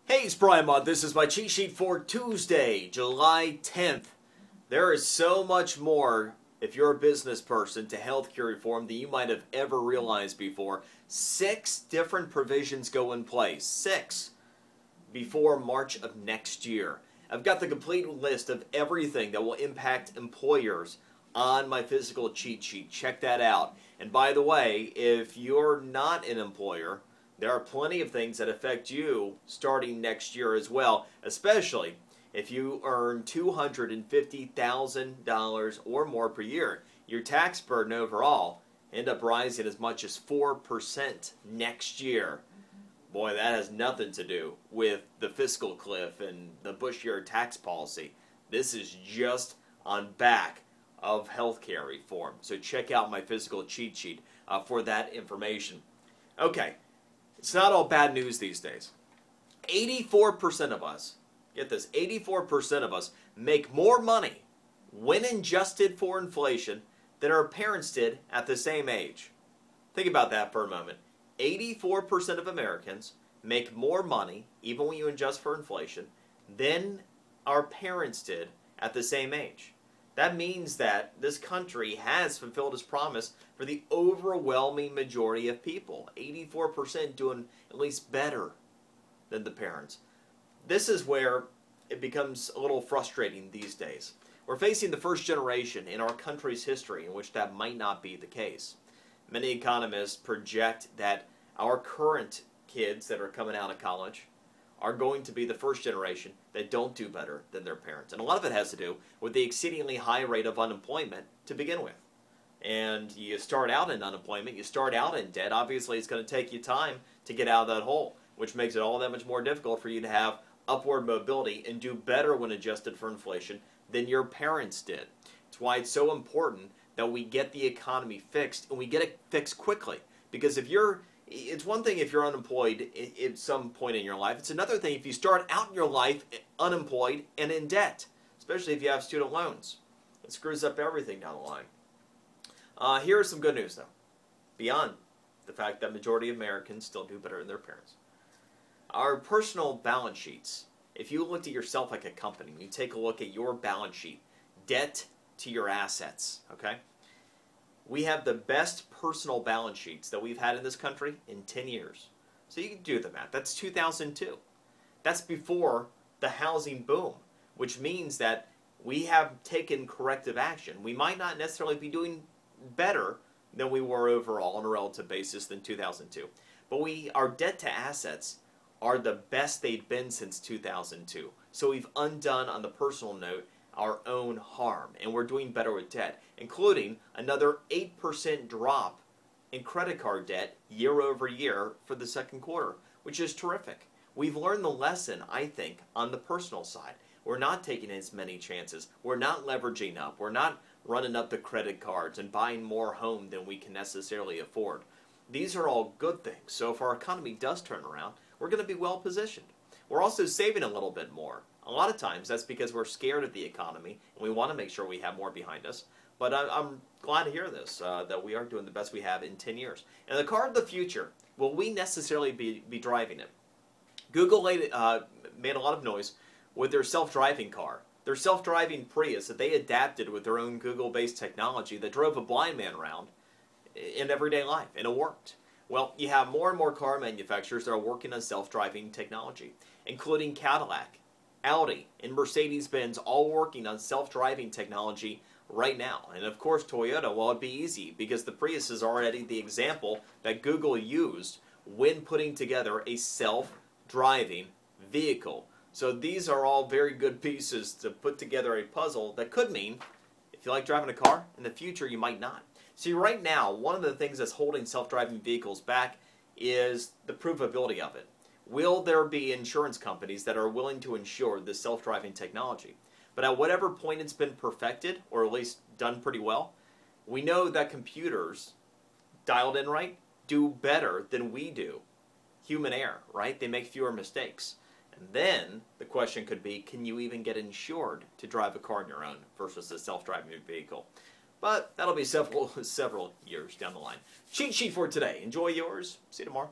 Hey, it's Brian Mott. This is my cheat sheet for Tuesday, July 10th. There is so much more, if you're a business person, to healthcare reform than you might have ever realized before. 6 different provisions go in place. 6 before March of next year. I've got the complete list of everything that will impact employers on my physical cheat sheet. Check that out. And by the way, if you're not an employer, there are plenty of things that affect you starting next year as well, especially if you earn $250,000 or more per year. Your tax burden overall end up rising as much as 4% next year. Boy, that has nothing to do with the fiscal cliff and the Bush-era tax policy. This is just on back of healthcare reform. So check out my physical cheat sheet for that information. Okay. It's not all bad news these days. 84% of us, get this, 84% of us make more money when adjusted for inflation than our parents did at the same age. Think about that for a moment. 84% of Americans make more money, even when you adjust for inflation, than our parents did at the same age. That means that this country has fulfilled its promise for the overwhelming majority of people. 84% doing at least better than the parents. This is where it becomes a little frustrating these days. We're facing the first generation in our country's history in which that might not be the case. Many economists project that our current kids that are coming out of college are going to be the first generation that don't do better than their parents. And a lot of it has to do with the exceedingly high rate of unemployment to begin with. And you start out in unemployment, you start out in debt. Obviously, it's going to take you time to get out of that hole, which makes it all that much more difficult for you to have upward mobility and do better when adjusted for inflation than your parents did. It's why it's so important that we get the economy fixed, and we get it fixed quickly. Because it's one thing if you're unemployed at some point in your life. It's another thing if you start out in your life unemployed and in debt, especially if you have student loans. It screws up everything down the line. Here is some good news, though, beyond the fact that majority of Americans still do better than their parents. Our personal balance sheets, if you looked at yourself like a company, you take a look at your balance sheet, debt to your assets, okay? We have the best personal balance sheets that we've had in this country in 10 years. So you can do the math. That's 2002. That's before the housing boom, which means that we have taken corrective action. We might not necessarily be doing better than we were overall on a relative basis than 2002. But our debt to assets are the best they've been since 2002. So we've undone, on the personal note, our own harm, and we're doing better with debt, including another 8% drop in credit card debt year over year for the second quarter, which is terrific. We've learned the lesson, I think, on the personal side. We're not taking as many chances. We're not leveraging up. We're not running up the credit cards and buying more home than we can necessarily afford. These are all good things. So if our economy does turn around, we're going to be well positioned. We're also saving a little bit more. A lot of times that's because we're scared of the economy and we want to make sure we have more behind us. But I'm glad to hear this, that we are doing the best we have in 10 years. And the car of the future, will we necessarily be driving it? Google made a lot of noise with their self-driving car. Their self-driving Prius that they adapted with their own Google-based technology that drove a blind man around in everyday life, and it worked. Well, you have more and more car manufacturers that are working on self-driving technology, including Cadillac, Audi, and Mercedes-Benz, all working on self-driving technology right now. And of course Toyota, well, it'd be easy because the Prius is already the example that Google used when putting together a self-driving vehicle. So these are all very good pieces to put together a puzzle that could mean, if you like driving a car, in the future you might not. See, right now, one of the things that's holding self-driving vehicles back is the provability of it. Will there be insurance companies that are willing to insure this self-driving technology? But at whatever point it's been perfected, or at least done pretty well, we know that computers, dialed in right, do better than we do. Human error, right? They make fewer mistakes. And then the question could be, can you even get insured to drive a car on your own versus a self-driving vehicle? But that'll be several years down the line. Cheat sheet for today. Enjoy yours. See you tomorrow.